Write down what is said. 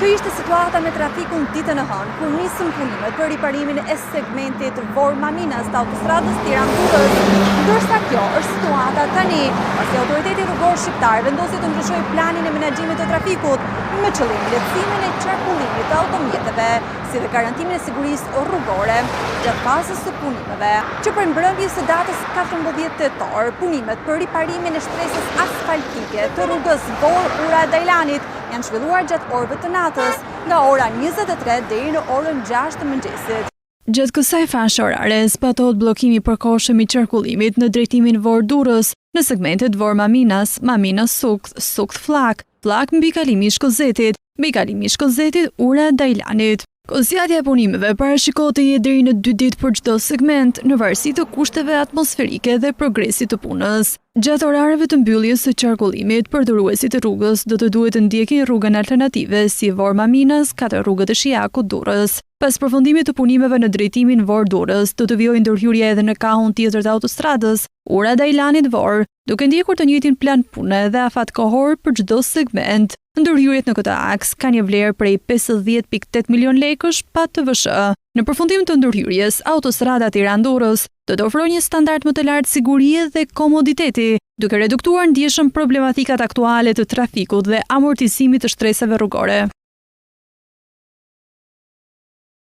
Kjo ishte situata me trafikun ditën e hënë, kur nisën punimet për riparimin e segmentit Vorma-Minas të autostradës Tiranë-Durrës, ndërsa kjo është situata tani, pasi autoriteti rrugor shqiptar vendosi të ndryshojë planin e menaxhimit të trafikut me qëllim lehtësimin e qarkullimit të automjeteve, si dhe garantimin e sigurisë rrugore gjatë fazës së punimeve, që për mbrëmjes së datës 14 tetor, punimet për riparimin e shtresës asfaltike të rrugës Vor-Ura-Dajlanit janë zhvilluar gjatë orëve të natës, nga ora 23 deri në orën 6 të mëngjesit. Gjatë kësaj fashe orare zbatohet bllokimi i përkohshëm i qarkullimit në drejtimin Vor-Durrës në segmentet Vorma-Minas, Maminas-Sukth, Sukth-Flak, Flak mbi kalimin e Shkozetit, mbi kalimin e Shkozetit Ura-Dajlanit. Zgjatja e punimeve parashikohet të jetë deri në 2 ditë për çdo segment, në varësi të kushteve atmosferike dhe progresit të punës. Gjatë orareve të mbylljes së qarkullimit, përdorësit e rrugës do të duhet të ndjekin rrugën alternative si Vorma-Minas, 4 rrugët e Shijakut-Durrës. Pas përfundimit të punimeve në drejtimin Vor-Durrës, do të vijojë ndërhyrja edhe në kahun tjetër të autostradës Ura-Dajlanit-Vor, duke ndjekur të njëjtin plan pune dhe afat kohor për çdo segment. Ndërhyrjet në këtë aks kanë një vlerë prej 50.8 milion lekësh pa TVSH. Në përfundim të ndërhyrjes, autostrada Tiranë-Durrës do të ofrojë një standard më të lartë sigurie dhe komoditeti, duke reduktuar ndjeshëm problematikat aktuale të trafikut dhe amortizimit të shtresave rrugore.